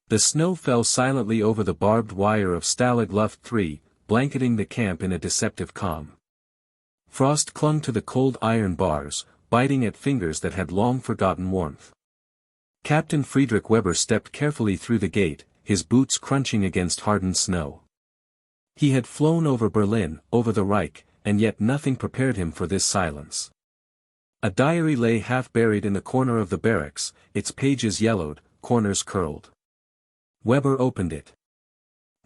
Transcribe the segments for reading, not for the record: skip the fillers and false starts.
The snow fell silently over the barbed wire of Stalag Luft III, blanketing the camp in a deceptive calm. Frost clung to the cold iron bars, biting at fingers that had long forgotten warmth. Captain Friedrich Weber stepped carefully through the gate, his boots crunching against hardened snow. He had flown over Berlin, over the Reich, and yet nothing prepared him for this silence. A diary lay half buried in the corner of the barracks, its pages yellowed, corners curled. Weber opened it.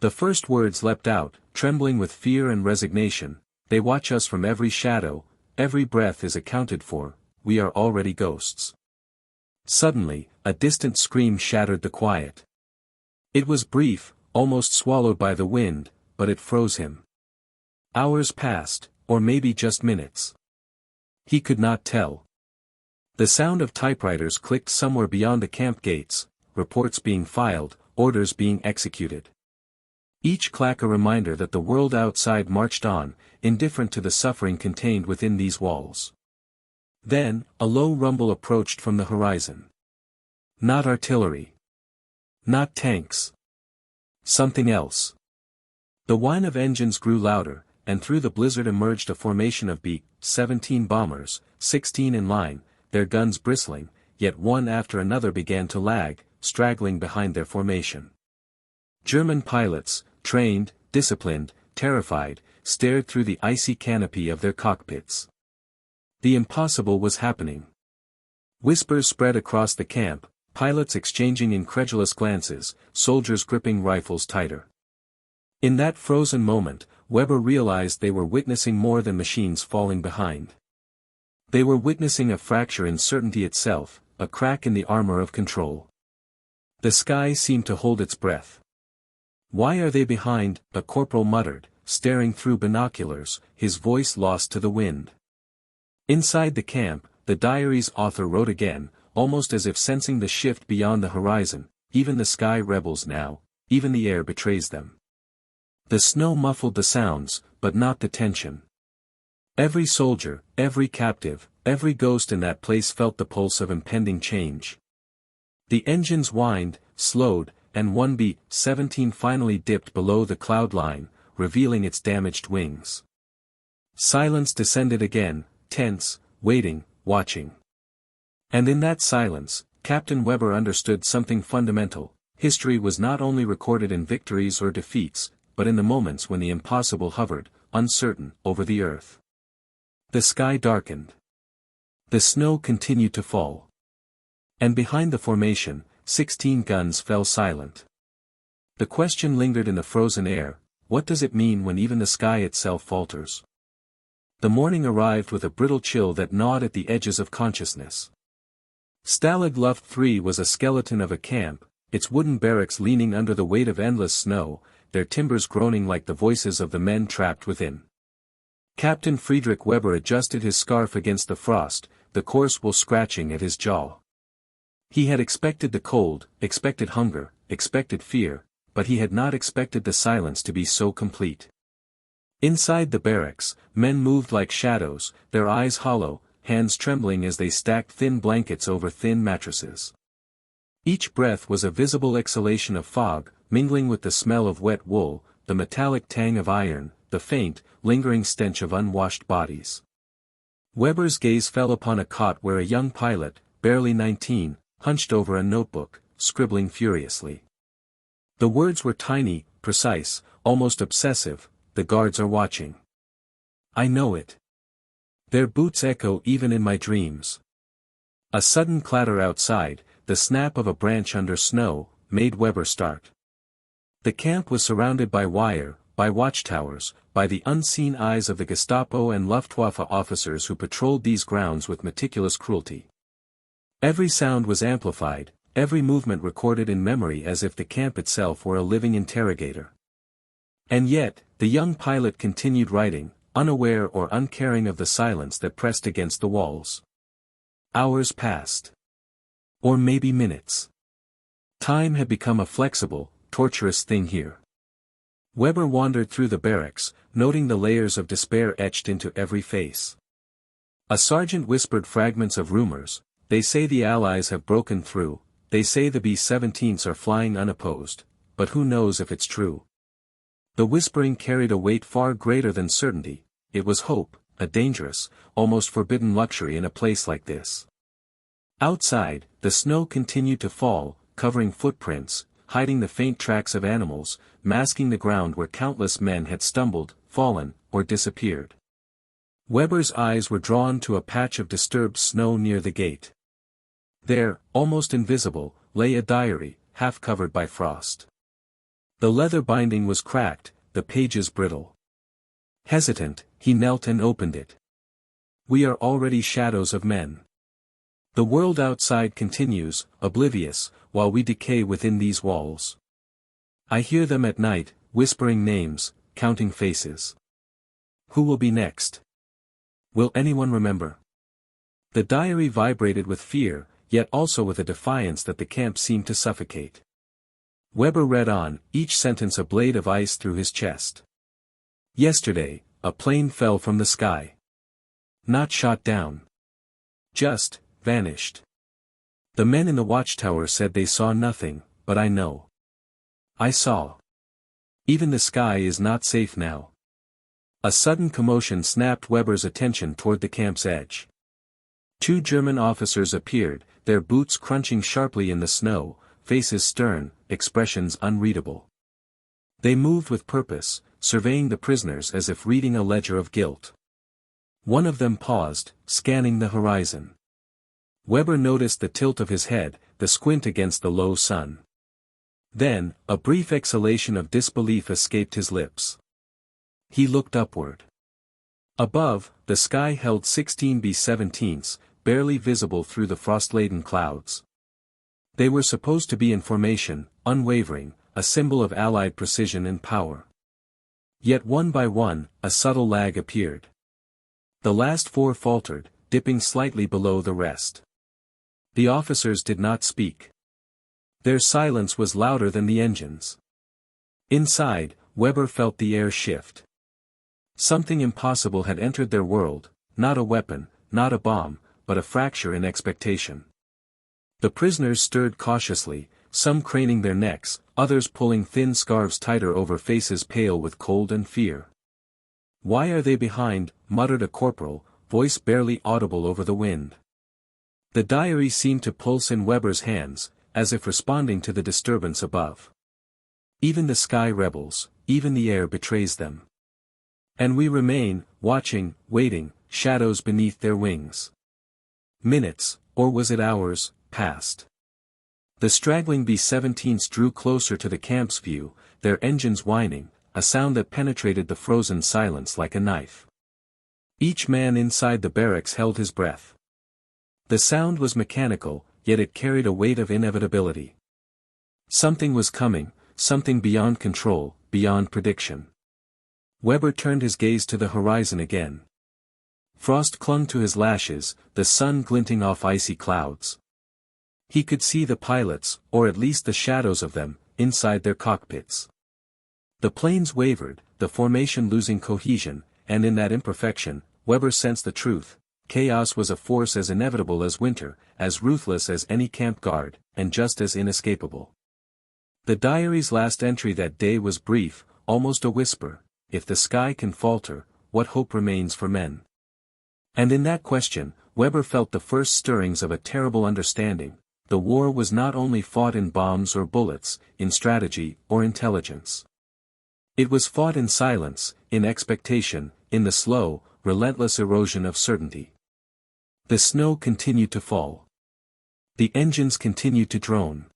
The first words leapt out, trembling with fear and resignation. They watch us from every shadow, every breath is accounted for, we are already ghosts. Suddenly, a distant scream shattered the quiet. It was brief, almost swallowed by the wind, but it froze him. Hours passed, or maybe just minutes. He could not tell. The sound of typewriters clicked somewhere beyond the camp gates, reports being filed, orders being executed. Each clack a reminder that the world outside marched on, indifferent to the suffering contained within these walls. Then, a low rumble approached from the horizon. Not artillery. Not tanks. Something else. The whine of engines grew louder, and through the blizzard emerged a formation of B-17 bombers, 16 in line, their guns bristling, yet one after another began to lag, straggling behind their formation. German pilots, trained, disciplined, terrified, stared through the icy canopy of their cockpits. The impossible was happening. Whispers spread across the camp, pilots exchanging incredulous glances, soldiers gripping rifles tighter. In that frozen moment, Weber realized they were witnessing more than machines falling behind. They were witnessing a fracture in certainty itself, a crack in the armor of control. The sky seemed to hold its breath. "Why are they behind?" a corporal muttered, staring through binoculars, his voice lost to the wind. Inside the camp, the diary's author wrote again, almost as if sensing the shift beyond the horizon, "Even the sky rebels now, even the air betrays them." The snow muffled the sounds, but not the tension. Every soldier, every captive, every ghost in that place felt the pulse of impending change. The engines whined, slowed, and one B-17 finally dipped below the cloud line, revealing its damaged wings. Silence descended again, tense, waiting, watching. And in that silence, Captain Weber understood something fundamental. History was not only recorded in victories or defeats, but in the moments when the impossible hovered, uncertain, over the earth. The sky darkened. The snow continued to fall. And behind the formation, 16 guns fell silent. The question lingered in the frozen air, what does it mean when even the sky itself falters? The morning arrived with a brittle chill that gnawed at the edges of consciousness. Stalag Luft III was a skeleton of a camp, its wooden barracks leaning under the weight of endless snow, their timbers groaning like the voices of the men trapped within. Captain Friedrich Weber adjusted his scarf against the frost, the coarse wool scratching at his jaw. He had expected the cold, expected hunger, expected fear, but he had not expected the silence to be so complete. Inside the barracks, men moved like shadows, their eyes hollow, hands trembling as they stacked thin blankets over thin mattresses. Each breath was a visible exhalation of fog, mingling with the smell of wet wool, the metallic tang of iron, the faint, lingering stench of unwashed bodies. Weber's gaze fell upon a cot where a young pilot, barely 19, hunched over a notebook, scribbling furiously. The words were tiny, precise, almost obsessive, "The guards are watching. I know it. Their boots echo even in my dreams." A sudden clatter outside, the snap of a branch under snow, made Weber start. The camp was surrounded by wire, by watchtowers, by the unseen eyes of the Gestapo and Luftwaffe officers who patrolled these grounds with meticulous cruelty. Every sound was amplified, every movement recorded in memory as if the camp itself were a living interrogator. And yet, the young pilot continued writing, unaware or uncaring of the silence that pressed against the walls. Hours passed. Or maybe minutes. Time had become a flexible, torturous thing here. Weber wandered through the barracks, noting the layers of despair etched into every face. A sergeant whispered fragments of rumors. "They say the Allies have broken through, they say the B-17s are flying unopposed, but who knows if it's true. The whispering carried a weight far greater than certainty. It was hope, a dangerous, almost forbidden luxury in a place like this. Outside, the snow continued to fall, covering footprints, hiding the faint tracks of animals, masking the ground where countless men had stumbled, fallen, or disappeared. Weber's eyes were drawn to a patch of disturbed snow near the gate. There, almost invisible, lay a diary, half covered by frost. The leather binding was cracked, the pages brittle. Hesitant, he knelt and opened it. We are already shadows of men. The world outside continues, oblivious, while we decay within these walls. I hear them at night, whispering names, counting faces. Who will be next? Will anyone remember? The diary vibrated with fear, yet also with a defiance that the camp seemed to suffocate. Weber read on, each sentence a blade of ice through his chest. Yesterday, a plane fell from the sky. Not shot down. Just vanished. The men in the watchtower said they saw nothing, but I know. I saw. Even the sky is not safe now. A sudden commotion snapped Weber's attention toward the camp's edge. 2 German officers appeared, their boots crunching sharply in the snow, faces stern, expressions unreadable. They moved with purpose, surveying the prisoners as if reading a ledger of guilt. One of them paused, scanning the horizon. Weber noticed the tilt of his head, the squint against the low sun. Then, a brief exhalation of disbelief escaped his lips. He looked upward. Above, the sky held 16 B-17s, barely visible through the frost-laden clouds. They were supposed to be in formation, unwavering, a symbol of Allied precision and power. Yet one by one, a subtle lag appeared. The last 4 faltered, dipping slightly below the rest. The officers did not speak. Their silence was louder than the engines. Inside, Weber felt the air shift. Something impossible had entered their world, not a weapon, not a bomb, but a fracture in expectation. The prisoners stirred cautiously, some craning their necks, others pulling thin scarves tighter over faces pale with cold and fear. "Why are they behind?" muttered a corporal, voice barely audible over the wind. The diary seemed to pulse in Weber's hands, as if responding to the disturbance above. Even the sky rebels, even the air betrays them. And we remain, watching, waiting, shadows beneath their wings. Minutes, or was it hours, passed. The straggling B-17s drew closer to the camp's view, their engines whining, a sound that penetrated the frozen silence like a knife. Each man inside the barracks held his breath. The sound was mechanical, yet it carried a weight of inevitability. Something was coming, something beyond control, beyond prediction. Weber turned his gaze to the horizon again. Frost clung to his lashes, the sun glinting off icy clouds. He could see the pilots, or at least the shadows of them, inside their cockpits. The planes wavered, the formation losing cohesion, and in that imperfection, Weber sensed the truth. Chaos was a force as inevitable as winter, as ruthless as any camp guard, and just as inescapable. The diary's last entry that day was brief, almost a whisper: if the sky can falter, what hope remains for men? And in that question, Weber felt the first stirrings of a terrible understanding. The war was not only fought in bombs or bullets, in strategy or intelligence. It was fought in silence, in expectation, in the slow, relentless erosion of certainty. The snow continued to fall. The engines continued to drone.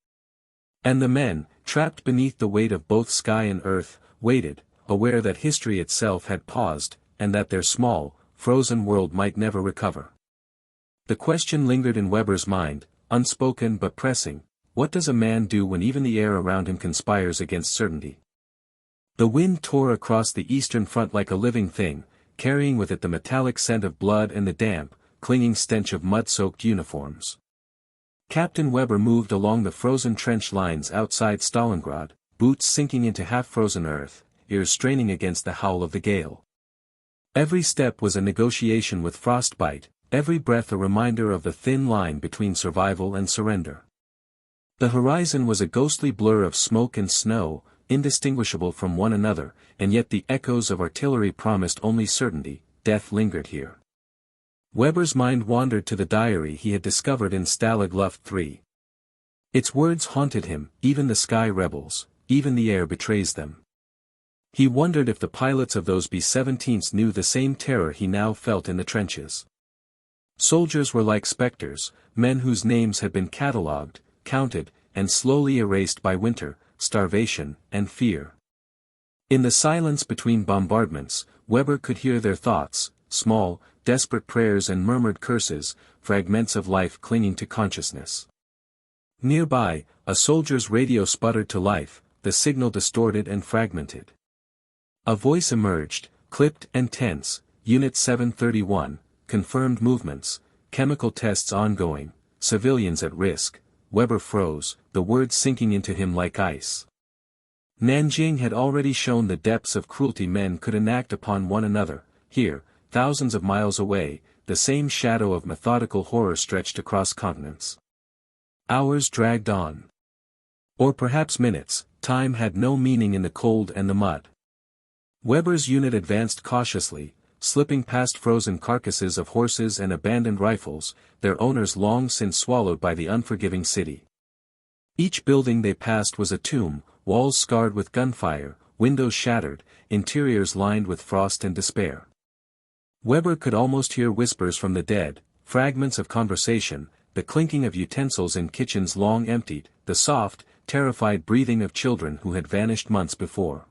And the men, trapped beneath the weight of both sky and earth, waited, aware that history itself had paused, and that their small, frozen world might never recover. The question lingered in Weber's mind, unspoken but pressing: what does a man do when even the air around him conspires against certainty? The wind tore across the eastern front like a living thing, carrying with it the metallic scent of blood and the damp, clinging stench of mud-soaked uniforms. Captain Weber moved along the frozen trench lines outside Stalingrad, boots sinking into half-frozen earth, ears straining against the howl of the gale. Every step was a negotiation with frostbite, every breath a reminder of the thin line between survival and surrender. The horizon was a ghostly blur of smoke and snow, indistinguishable from one another, and yet the echoes of artillery promised only certainty. Death lingered here. Weber's mind wandered to the diary he had discovered in Stalag Luft III. Its words haunted him, even the sky rebels, even the air betrays them. He wondered if the pilots of those B-17s knew the same terror he now felt in the trenches. Soldiers were like specters, men whose names had been catalogued, counted, and slowly erased by winter, starvation, and fear. In the silence between bombardments, Weber could hear their thoughts, small, desperate prayers and murmured curses, fragments of life clinging to consciousness. Nearby, a soldier's radio sputtered to life, the signal distorted and fragmented. A voice emerged, clipped and tense. Unit 731, confirmed movements, chemical tests ongoing, civilians at risk. Weber froze, the words sinking into him like ice. Nanking had already shown the depths of cruelty men could enact upon one another. Here, thousands of miles away, the same shadow of methodical horror stretched across continents. Hours dragged on. Or perhaps minutes. Time had no meaning in the cold and the mud. Weber's unit advanced cautiously, slipping past frozen carcasses of horses and abandoned rifles, their owners long since swallowed by the unforgiving city. Each building they passed was a tomb, walls scarred with gunfire, windows shattered, interiors lined with frost and despair. Weber could almost hear whispers from the dead, fragments of conversation, the clinking of utensils in kitchens long emptied, the soft, terrified breathing of children who had vanished months before.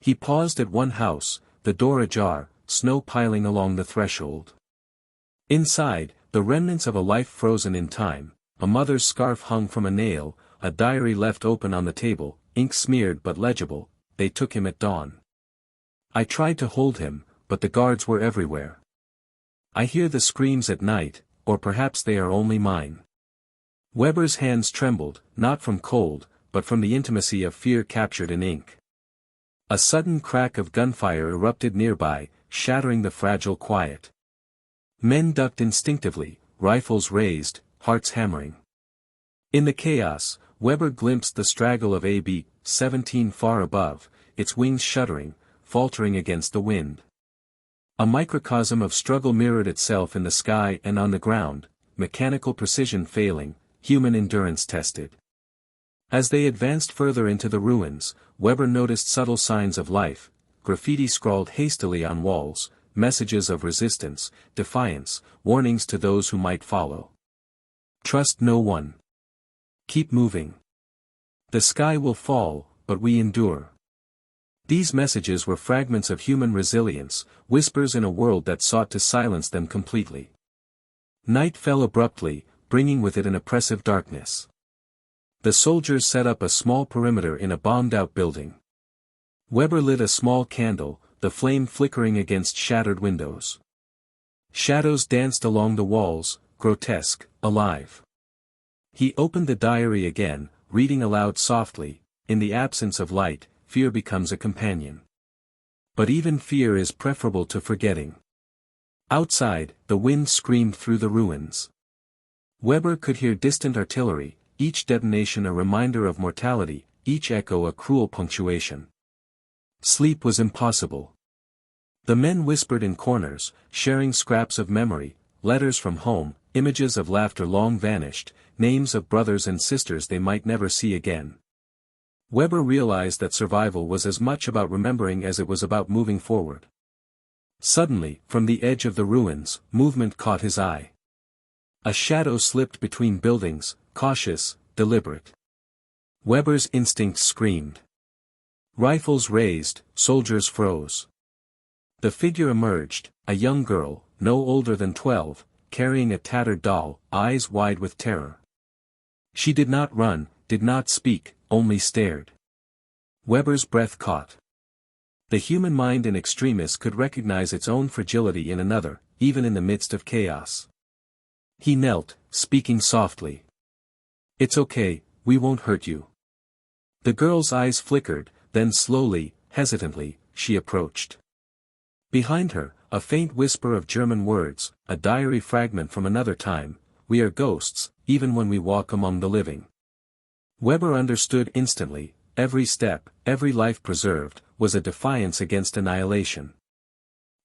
He paused at one house, the door ajar, snow piling along the threshold. Inside, the remnants of a life frozen in time, a mother's scarf hung from a nail, a diary left open on the table, ink smeared but legible. They took him at dawn. I tried to hold him, but the guards were everywhere. I hear the screams at night, or perhaps they are only mine. Weber's hands trembled, not from cold, but from the intimacy of fear captured in ink. A sudden crack of gunfire erupted nearby, shattering the fragile quiet. Men ducked instinctively, rifles raised, hearts hammering. In the chaos, Weber glimpsed the straggle of a B-17 far above, its wings shuddering, faltering against the wind. A microcosm of struggle mirrored itself in the sky and on the ground, mechanical precision failing, human endurance tested. As they advanced further into the ruins, Weber noticed subtle signs of life, graffiti scrawled hastily on walls, messages of resistance, defiance, warnings to those who might follow. Trust no one. Keep moving. The sky will fall, but we endure. These messages were fragments of human resilience, whispers in a world that sought to silence them completely. Night fell abruptly, bringing with it an oppressive darkness. The soldiers set up a small perimeter in a bombed-out building. Weber lit a small candle, the flame flickering against shattered windows. Shadows danced along the walls, grotesque, alive. He opened the diary again, reading aloud softly. In the absence of light, fear becomes a companion. But even fear is preferable to forgetting. Outside, the wind screamed through the ruins. Weber could hear distant artillery, each detonation a reminder of mortality, each echo a cruel punctuation. Sleep was impossible. The men whispered in corners, sharing scraps of memory, letters from home, images of laughter long vanished, names of brothers and sisters they might never see again. Weber realized that survival was as much about remembering as it was about moving forward. Suddenly, from the edge of the ruins, movement caught his eye. A shadow slipped between buildings, cautious, deliberate. Weber's instincts screamed. Rifles raised, soldiers froze. The figure emerged, a young girl, no older than 12, carrying a tattered doll, eyes wide with terror. She did not run, did not speak, only stared. Weber's breath caught. The human mind in extremis could recognize its own fragility in another, even in the midst of chaos. He knelt, speaking softly. "It's okay, we won't hurt you." The girl's eyes flickered, then slowly, hesitantly, she approached. Behind her, a faint whisper of German words, a diary fragment from another time. "We are ghosts, even when we walk among the living." Weber understood instantly, every step, every life preserved, was a defiance against annihilation.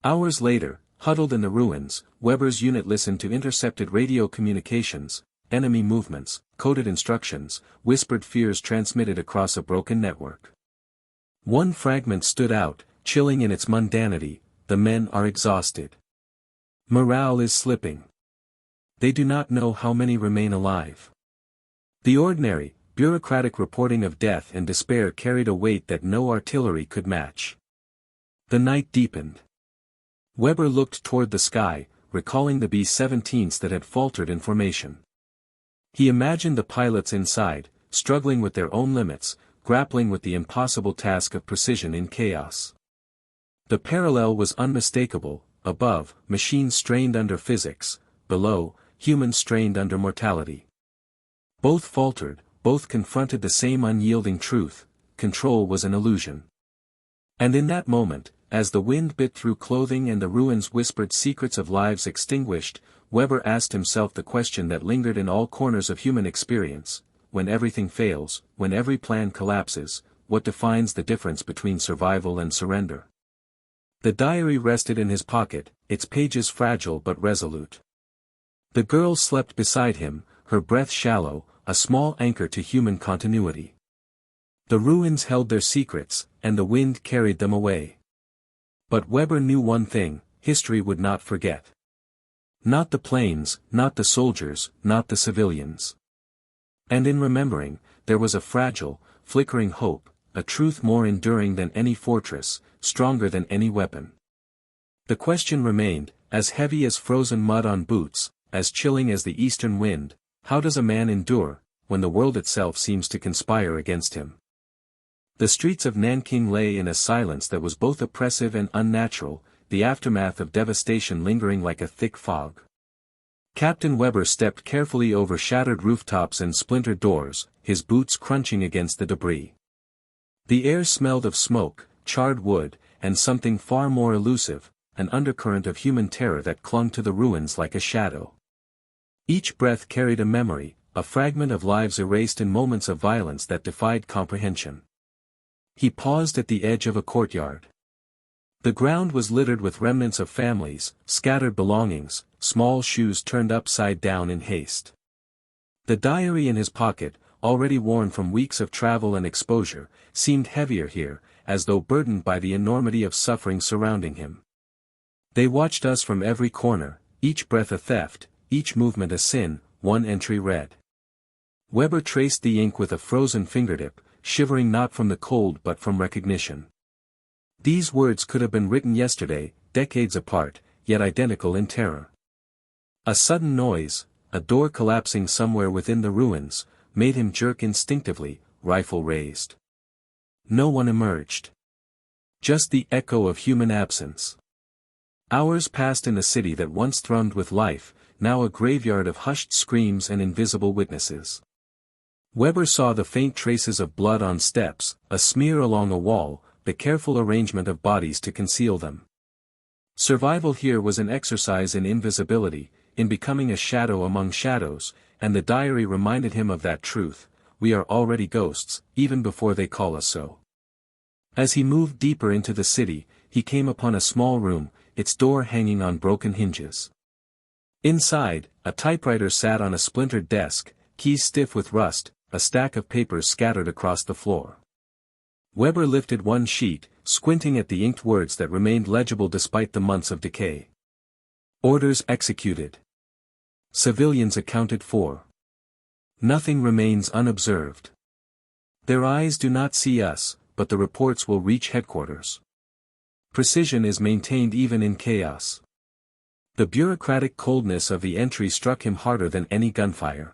Hours later, huddled in the ruins, Weber's unit listened to intercepted radio communications, enemy movements, coded instructions, whispered fears transmitted across a broken network. One fragment stood out, chilling in its mundanity: the men are exhausted. Morale is slipping. They do not know how many remain alive. The ordinary, bureaucratic reporting of death and despair carried a weight that no artillery could match. The night deepened. Weber looked toward the sky, recalling the B-17s that had faltered in formation. He imagined the pilots inside, struggling with their own limits, grappling with the impossible task of precision in chaos. The parallel was unmistakable: above, machines strained under physics; below, humans strained under mortality. Both faltered, both confronted the same unyielding truth: control was an illusion. And in that moment, as the wind bit through clothing and the ruins whispered secrets of lives extinguished, Weber asked himself the question that lingered in all corners of human experience: when everything fails, when every plan collapses, what defines the difference between survival and surrender? The diary rested in his pocket, its pages fragile but resolute. The girl slept beside him, her breath shallow, a small anchor to human continuity. The ruins held their secrets, and the wind carried them away. But Weber knew one thing: history would not forget. Not the planes, not the soldiers, not the civilians. And in remembering, there was a fragile, flickering hope, a truth more enduring than any fortress, stronger than any weapon. The question remained, as heavy as frozen mud on boots, as chilling as the eastern wind: how does a man endure, when the world itself seems to conspire against him? The streets of Nanking lay in a silence that was both oppressive and unnatural, the aftermath of devastation lingering like a thick fog. Captain Weber stepped carefully over shattered rooftops and splintered doors, his boots crunching against the debris. The air smelled of smoke, charred wood, and something far more elusive, an undercurrent of human terror that clung to the ruins like a shadow. Each breath carried a memory, a fragment of lives erased in moments of violence that defied comprehension. He paused at the edge of a courtyard. The ground was littered with remnants of families, scattered belongings, small shoes turned upside down in haste. The diary in his pocket, already worn from weeks of travel and exposure, seemed heavier here, as though burdened by the enormity of suffering surrounding him. They watched us from every corner, each breath a theft, each movement a sin, one entry read. Weber traced the ink with a frozen fingertip, shivering not from the cold but from recognition. These words could have been written yesterday, decades apart, yet identical in terror. A sudden noise, a door collapsing somewhere within the ruins, made him jerk instinctively, rifle raised. No one emerged. Just the echo of human absence. Hours passed in a city that once thrummed with life, now a graveyard of hushed screams and invisible witnesses. Weber saw the faint traces of blood on steps, a smear along a wall, the careful arrangement of bodies to conceal them. Survival here was an exercise in invisibility, in becoming a shadow among shadows, and the diary reminded him of that truth: we are already ghosts, even before they call us so. As he moved deeper into the city, he came upon a small room, its door hanging on broken hinges. Inside, a typewriter sat on a splintered desk, keys stiff with rust, a stack of papers scattered across the floor. Weber lifted one sheet, squinting at the inked words that remained legible despite the months of decay. Orders executed. Civilians accounted for. Nothing remains unobserved. Their eyes do not see us, but the reports will reach headquarters. Precision is maintained even in chaos. The bureaucratic coldness of the entry struck him harder than any gunfire.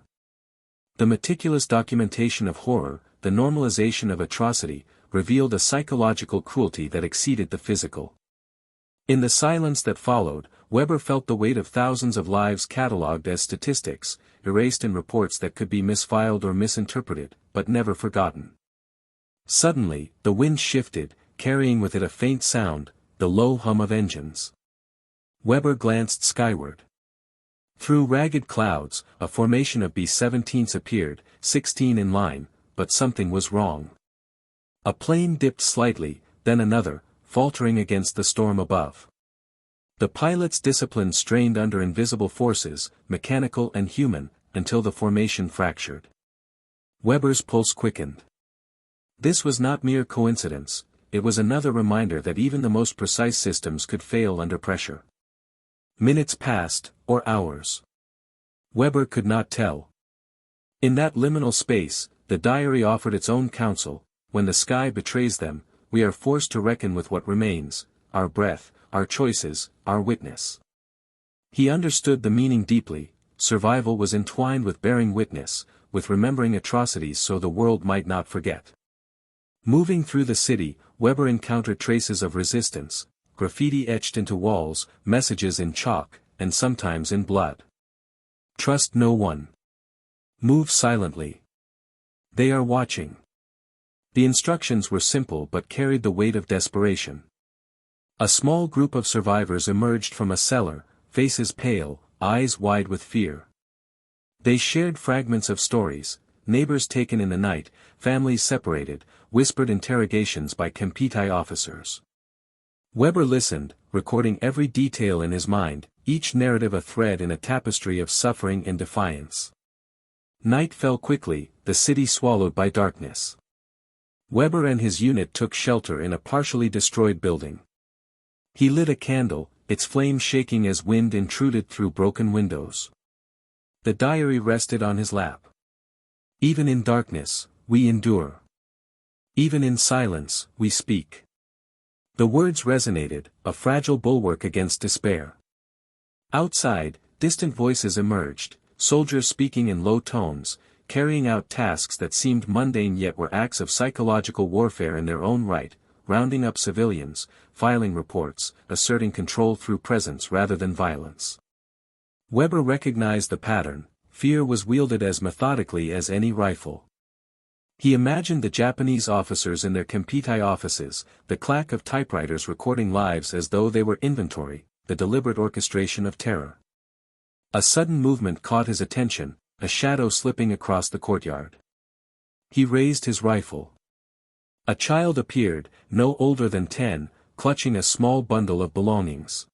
The meticulous documentation of horror, the normalization of atrocity, revealed a psychological cruelty that exceeded the physical. In the silence that followed, Weber felt the weight of thousands of lives catalogued as statistics, erased in reports that could be misfiled or misinterpreted, but never forgotten. Suddenly, the wind shifted, carrying with it a faint sound, the low hum of engines. Weber glanced skyward. Through ragged clouds, a formation of B-17s appeared, 16 in line, but something was wrong. A plane dipped slightly, then another, faltering against the storm above. The pilot's discipline strained under invisible forces, mechanical and human, until the formation fractured. Weber's pulse quickened. This was not mere coincidence, it was another reminder that even the most precise systems could fail under pressure. Minutes passed, or hours. Weber could not tell. In that liminal space, the diary offered its own counsel: when the sky betrays them, we are forced to reckon with what remains, our breath, our choices, our witness. He understood the meaning deeply. Survival was entwined with bearing witness, with remembering atrocities so the world might not forget. Moving through the city, Weber encountered traces of resistance, graffiti etched into walls, messages in chalk, and sometimes in blood. Trust no one. Move silently. They are watching. The instructions were simple but carried the weight of desperation. A small group of survivors emerged from a cellar, faces pale, eyes wide with fear. They shared fragments of stories, neighbors taken in the night, families separated, whispered interrogations by Kempeitai officers. Weber listened, recording every detail in his mind, each narrative a thread in a tapestry of suffering and defiance. Night fell quickly, the city swallowed by darkness. Weber and his unit took shelter in a partially destroyed building. He lit a candle, its flame shaking as wind intruded through broken windows. The diary rested on his lap. Even in darkness, we endure. Even in silence, we speak. The words resonated, a fragile bulwark against despair. Outside, distant voices emerged, soldiers speaking in low tones, carrying out tasks that seemed mundane yet were acts of psychological warfare in their own right, rounding up civilians, filing reports, asserting control through presence rather than violence. Weber recognized the pattern: fear was wielded as methodically as any rifle. He imagined the Japanese officers in their Kempeitai offices, the clack of typewriters recording lives as though they were inventory, the deliberate orchestration of terror. A sudden movement caught his attention, a shadow slipping across the courtyard. He raised his rifle. A child appeared, no older than 10, clutching a small bundle of belongings.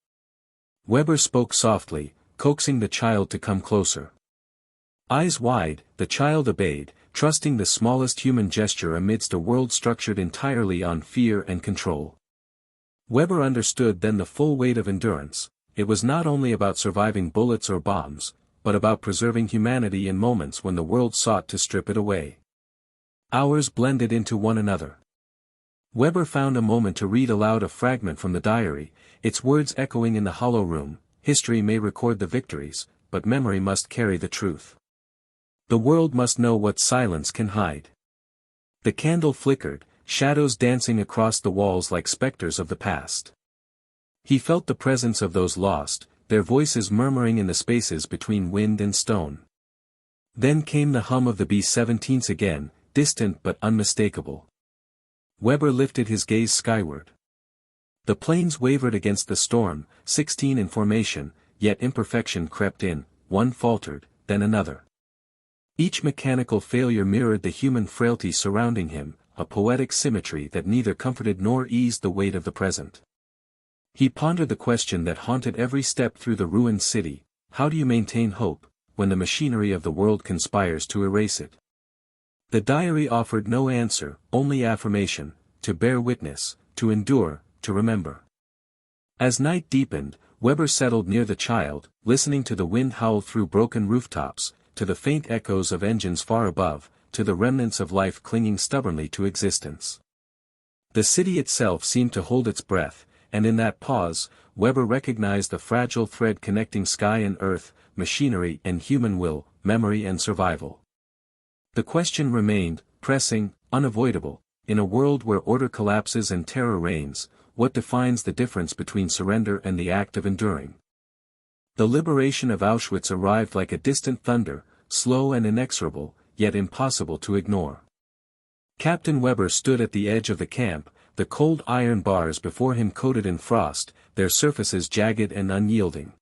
Weber spoke softly, coaxing the child to come closer. Eyes wide, the child obeyed, trusting the smallest human gesture amidst a world structured entirely on fear and control. Weber understood then the full weight of endurance. It was not only about surviving bullets or bombs, but about preserving humanity in moments when the world sought to strip it away. Hours blended into one another. Weber found a moment to read aloud a fragment from the diary, its words echoing in the hollow room: history may record the victories, but memory must carry the truth. The world must know what silence can hide. The candle flickered, shadows dancing across the walls like specters of the past. He felt the presence of those lost, their voices murmuring in the spaces between wind and stone. Then came the hum of the B-17s again, distant but unmistakable. Weber lifted his gaze skyward. The planes wavered against the storm, 16 in formation, yet imperfection crept in, one faltered, then another. Each mechanical failure mirrored the human frailty surrounding him, a poetic symmetry that neither comforted nor eased the weight of the present. He pondered the question that haunted every step through the ruined city: how do you maintain hope, when the machinery of the world conspires to erase it? The diary offered no answer, only affirmation: to bear witness, to endure, to remember. As night deepened, Weber settled near the child, listening to the wind howl through broken rooftops, to the faint echoes of engines far above, to the remnants of life clinging stubbornly to existence. The city itself seemed to hold its breath, and in that pause, Weber recognized the fragile thread connecting sky and earth, machinery and human will, memory and survival. The question remained, pressing, unavoidable: in a world where order collapses and terror reigns, what defines the difference between surrender and the act of enduring? The liberation of Auschwitz arrived like a distant thunder, slow and inexorable, yet impossible to ignore. Captain Weber stood at the edge of the camp, the cold iron bars before him coated in frost, their surfaces jagged and unyielding.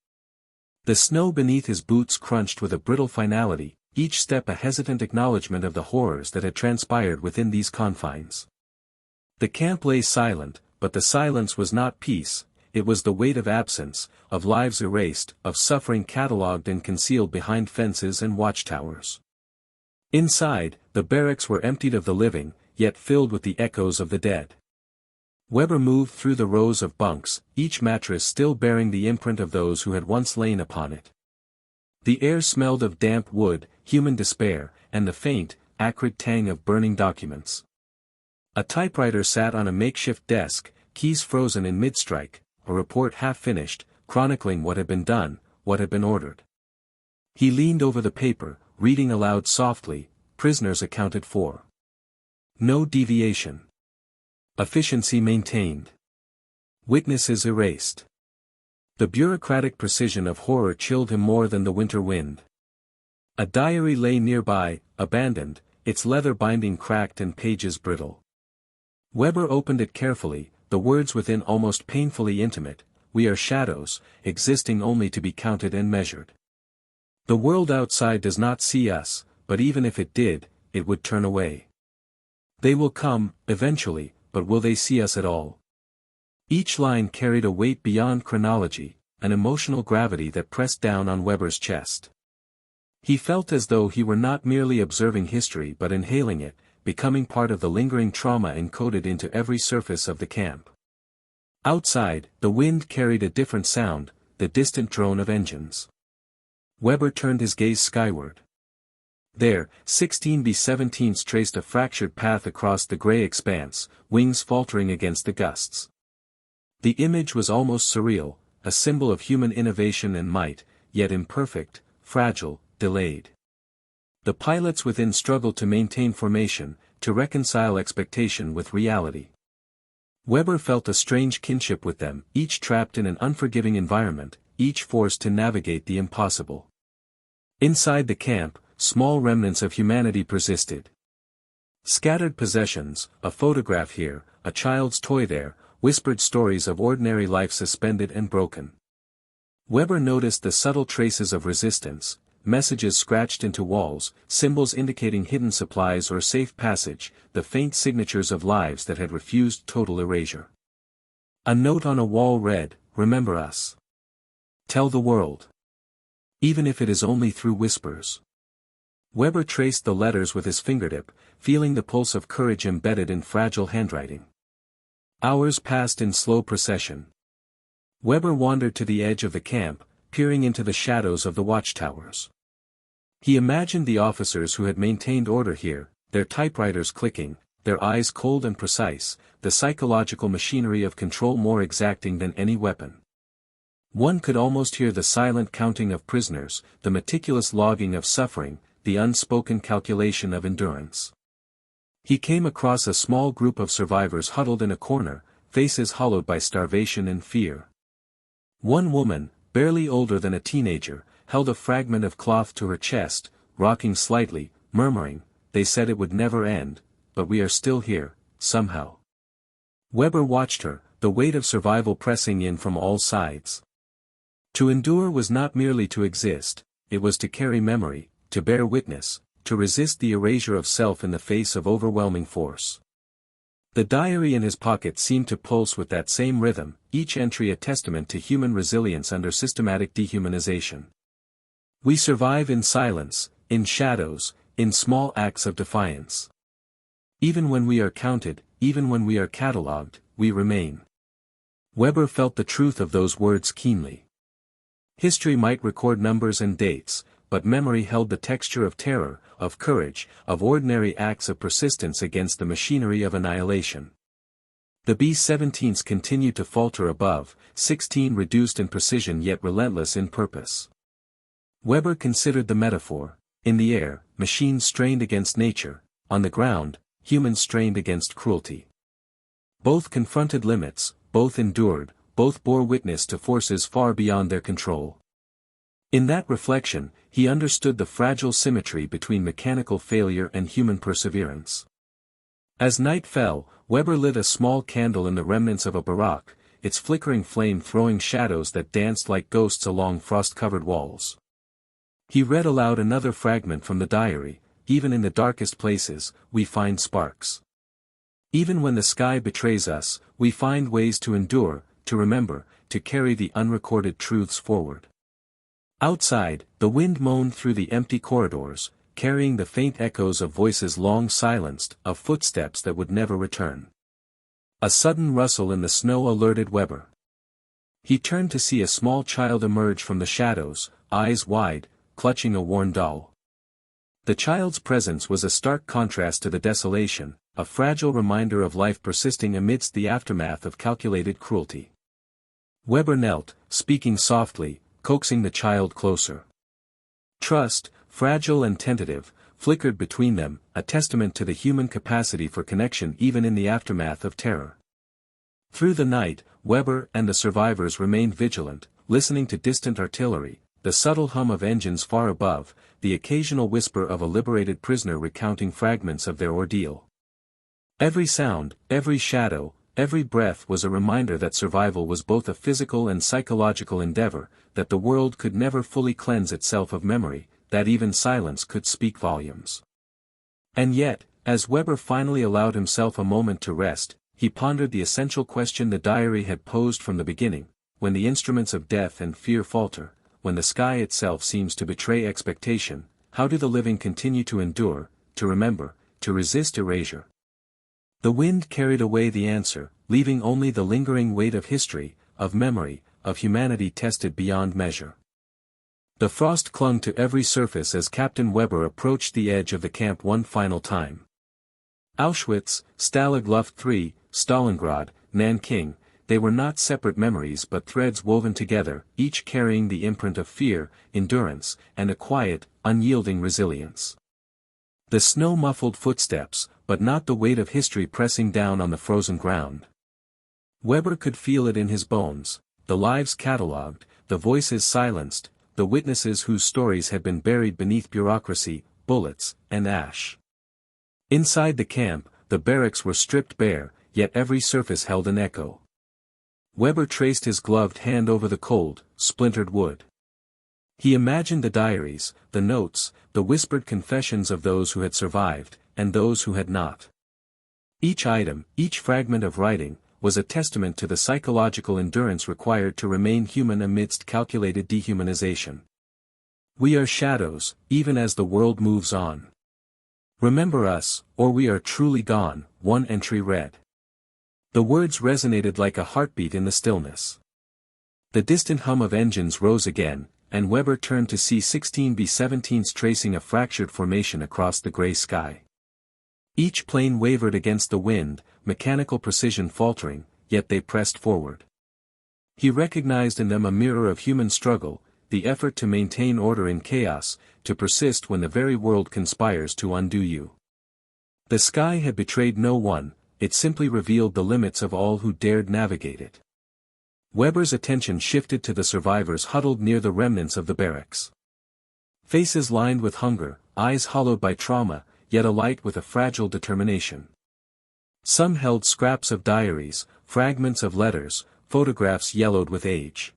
The snow beneath his boots crunched with a brittle finality, each step a hesitant acknowledgement of the horrors that had transpired within these confines. The camp lay silent, but the silence was not peace, it was the weight of absence, of lives erased, of suffering catalogued and concealed behind fences and watchtowers. Inside, the barracks were emptied of the living, yet filled with the echoes of the dead. Weber moved through the rows of bunks, each mattress still bearing the imprint of those who had once lain upon it. The air smelled of damp wood, human despair, and the faint, acrid tang of burning documents. A typewriter sat on a makeshift desk, keys frozen in mid-strike, a report half-finished, chronicling what had been done, what had been ordered. He leaned over the paper, reading aloud softly, prisoners accounted for. No deviation. Efficiency maintained. Witnesses erased. The bureaucratic precision of horror chilled him more than the winter wind. A diary lay nearby, abandoned, its leather binding cracked and pages brittle. Weber opened it carefully, the words within almost painfully intimate, "We are shadows, existing only to be counted and measured. The world outside does not see us, but even if it did, it would turn away. They will come, eventually, but will they see us at all?" Each line carried a weight beyond chronology, an emotional gravity that pressed down on Weber's chest. He felt as though he were not merely observing history but inhaling it, becoming part of the lingering trauma encoded into every surface of the camp. Outside, the wind carried a different sound, the distant drone of engines. Weber turned his gaze skyward. There, 16 B-17s traced a fractured path across the gray expanse, wings faltering against the gusts. The image was almost surreal, a symbol of human innovation and might, yet imperfect, fragile, delayed. The pilots within struggled to maintain formation, to reconcile expectation with reality. Weber felt a strange kinship with them, each trapped in an unforgiving environment, each forced to navigate the impossible. Inside the camp, small remnants of humanity persisted. Scattered possessions, a photograph here, a child's toy there, whispered stories of ordinary life suspended and broken. Weber noticed the subtle traces of resistance, messages scratched into walls, symbols indicating hidden supplies or safe passage, the faint signatures of lives that had refused total erasure. A note on a wall read, "Remember us. Tell the world. Even if it is only through whispers." Weber traced the letters with his fingertip, feeling the pulse of courage embedded in fragile handwriting. Hours passed in slow procession. Weber wandered to the edge of the camp, peering into the shadows of the watchtowers. He imagined the officers who had maintained order here, their typewriters clicking, their eyes cold and precise, the psychological machinery of control more exacting than any weapon. One could almost hear the silent counting of prisoners, the meticulous logging of suffering, the unspoken calculation of endurance. He came across a small group of survivors huddled in a corner, faces hollowed by starvation and fear. One woman, barely older than a teenager, held a fragment of cloth to her chest, rocking slightly, murmuring, "They said it would never end, but we are still here, somehow." Weber watched her, the weight of survival pressing in from all sides. To endure was not merely to exist, it was to carry memory, to bear witness, to resist the erasure of self in the face of overwhelming force. The diary in his pocket seemed to pulse with that same rhythm, each entry a testament to human resilience under systematic dehumanization. We survive in silence, in shadows, in small acts of defiance. Even when we are counted, even when we are catalogued, we remain. Weber felt the truth of those words keenly. History might record numbers and dates, but memory held the texture of terror, of courage, of ordinary acts of persistence against the machinery of annihilation. The B-17s continued to falter above, 16 reduced in precision yet relentless in purpose. Weber considered the metaphor: in the air, machines strained against nature; on the ground, humans strained against cruelty. Both confronted limits, both endured, both bore witness to forces far beyond their control. In that reflection, he understood the fragile symmetry between mechanical failure and human perseverance. As night fell, Weber lit a small candle in the remnants of a barack, its flickering flame throwing shadows that danced like ghosts along frost-covered walls. He read aloud another fragment from the diary: "Even in the darkest places, we find sparks. Even when the sky betrays us, we find ways to endure, to remember, to carry the unrecorded truths forward." Outside, the wind moaned through the empty corridors, carrying the faint echoes of voices long silenced, of footsteps that would never return. A sudden rustle in the snow alerted Weber. He turned to see a small child emerge from the shadows, eyes wide, clutching a worn doll. The child's presence was a stark contrast to the desolation, a fragile reminder of life persisting amidst the aftermath of calculated cruelty. Weber knelt, speaking softly, coaxing the child closer. Trust, fragile and tentative, flickered between them, a testament to the human capacity for connection even in the aftermath of terror. Through the night, Weber and the survivors remained vigilant, listening to distant artillery, the subtle hum of engines far above, the occasional whisper of a liberated prisoner recounting fragments of their ordeal. Every sound, every shadow, every breath was a reminder that survival was both a physical and psychological endeavor, that the world could never fully cleanse itself of memory, that even silence could speak volumes. And yet, as Weber finally allowed himself a moment to rest, he pondered the essential question the diary had posed from the beginning: when the instruments of death and fear falter, when the sky itself seems to betray expectation, how do the living continue to endure, to remember, to resist erasure? The wind carried away the answer, leaving only the lingering weight of history, of memory, of humanity tested beyond measure. The frost clung to every surface as Captain Weber approached the edge of the camp one final time. Auschwitz, Stalag Luft III, Stalingrad, Nanking, they were not separate memories but threads woven together, each carrying the imprint of fear, endurance, and a quiet, unyielding resilience. The snow muffled footsteps, but not the weight of history pressing down on the frozen ground. Weber could feel it in his bones, the lives catalogued, the voices silenced, the witnesses whose stories had been buried beneath bureaucracy, bullets, and ash. Inside the camp, the barracks were stripped bare, yet every surface held an echo. Weber traced his gloved hand over the cold, splintered wood. He imagined the diaries, the notes, the whispered confessions of those who had survived, and those who had not. Each item, each fragment of writing, was a testament to the psychological endurance required to remain human amidst calculated dehumanization. "We are shadows, even as the world moves on. Remember us, or we are truly gone," one entry read. The words resonated like a heartbeat in the stillness. The distant hum of engines rose again, and Weber turned to see 16 B-17s tracing a fractured formation across the gray sky. Each plane wavered against the wind, mechanical precision faltering, yet they pressed forward. He recognized in them a mirror of human struggle, the effort to maintain order in chaos, to persist when the very world conspires to undo you. The sky had betrayed no one, it simply revealed the limits of all who dared navigate it. Weber's attention shifted to the survivors huddled near the remnants of the barracks. Faces lined with hunger, eyes hollowed by trauma, yet alight with a fragile determination. Some held scraps of diaries, fragments of letters, photographs yellowed with age.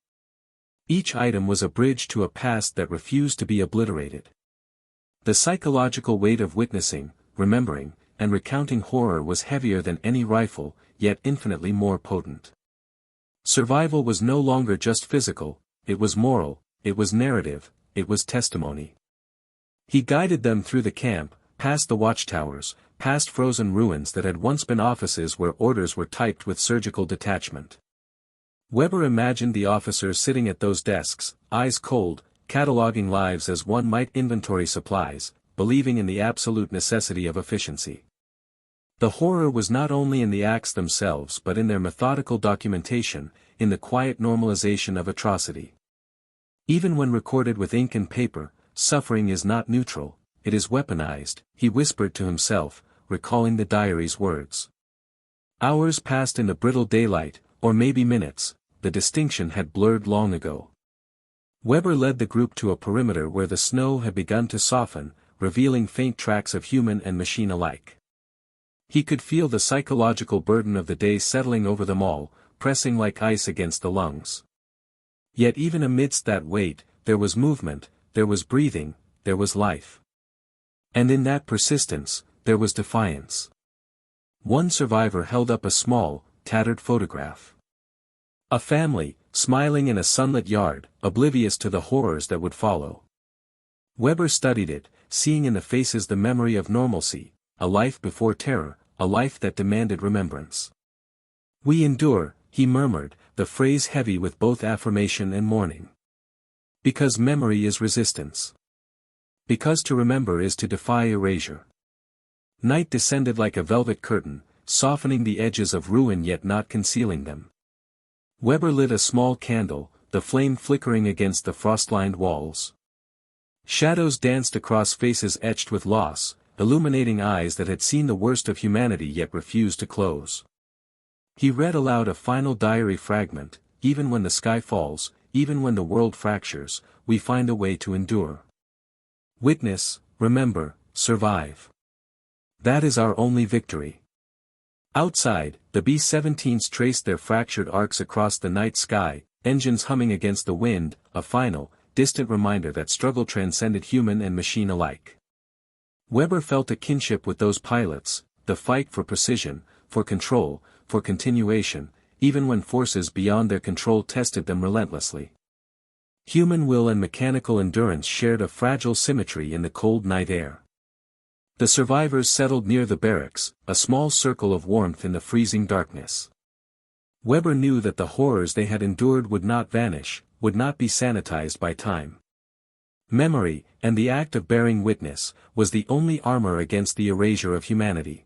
Each item was a bridge to a past that refused to be obliterated. The psychological weight of witnessing, remembering, and recounting horror was heavier than any rifle, yet infinitely more potent. Survival was no longer just physical, it was moral, it was narrative, it was testimony. He guided them through the camp, past the watchtowers, past frozen ruins that had once been offices where orders were typed with surgical detachment. Weber imagined the officers sitting at those desks, eyes cold, cataloging lives as one might inventory supplies, believing in the absolute necessity of efficiency. The horror was not only in the acts themselves but in their methodical documentation, in the quiet normalization of atrocity. Even when recorded with ink and paper, suffering is not neutral, it is weaponized, he whispered to himself, recalling the diary's words. Hours passed in the brittle daylight, or maybe minutes, the distinction had blurred long ago. Weber led the group to a perimeter where the snow had begun to soften, revealing faint tracks of human and machine alike. He could feel the psychological burden of the day settling over them all, pressing like ice against the lungs. Yet even amidst that weight, there was movement, there was breathing, there was life. And in that persistence, there was defiance. One survivor held up a small, tattered photograph. A family, smiling in a sunlit yard, oblivious to the horrors that would follow. Weber studied it, seeing in the faces the memory of normalcy, a life before terror, a life that demanded remembrance. "We endure," he murmured, the phrase heavy with both affirmation and mourning. Because memory is resistance. Because to remember is to defy erasure. Night descended like a velvet curtain, softening the edges of ruin yet not concealing them. Weber lit a small candle, the flame flickering against the frost-lined walls. Shadows danced across faces etched with loss, illuminating eyes that had seen the worst of humanity yet refused to close. He read aloud a final diary fragment: "Even when the sky falls, even when the world fractures, we find a way to endure. Witness, remember, survive. That is our only victory." Outside, the B-17s traced their fractured arcs across the night sky, engines humming against the wind, a final, distant reminder that struggle transcended human and machine alike. Weber felt a kinship with those pilots, the fight for precision, for control, for continuation, even when forces beyond their control tested them relentlessly. Human will and mechanical endurance shared a fragile symmetry in the cold night air. The survivors settled near the barracks, a small circle of warmth in the freezing darkness. Weber knew that the horrors they had endured would not vanish, would not be sanitized by time. Memory, and the act of bearing witness, was the only armor against the erasure of humanity.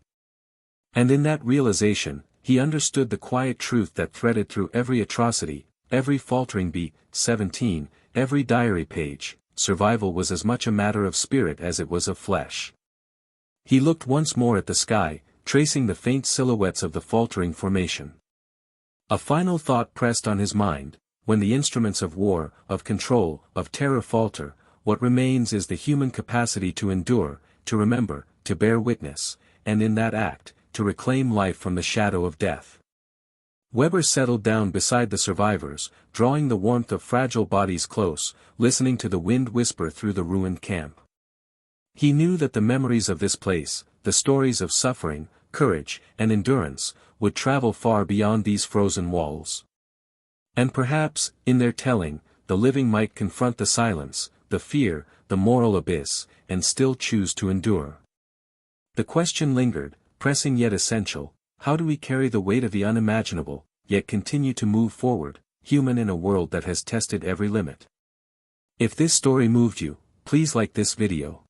And in that realization, he understood the quiet truth that threaded through every atrocity, every faltering B-17, every diary page: survival was as much a matter of spirit as it was of flesh. He looked once more at the sky, tracing the faint silhouettes of the faltering formation. A final thought pressed on his mind: when the instruments of war, of control, of terror falter, what remains is the human capacity to endure, to remember, to bear witness, and in that act, to reclaim life from the shadow of death. Weber settled down beside the survivors, drawing the warmth of fragile bodies close, listening to the wind whisper through the ruined camp. He knew that the memories of this place, the stories of suffering, courage, and endurance, would travel far beyond these frozen walls. And perhaps, in their telling, the living might confront the silence, the fear, the moral abyss, and still choose to endure. The question lingered, pressing yet essential: how do we carry the weight of the unimaginable, yet continue to move forward, human in a world that has tested every limit? If this story moved you, please like this video.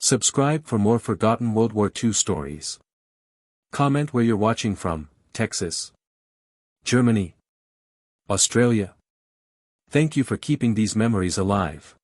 Subscribe for more forgotten World War II stories. Comment where you're watching from: Texas, Germany, Australia. Thank you for keeping these memories alive.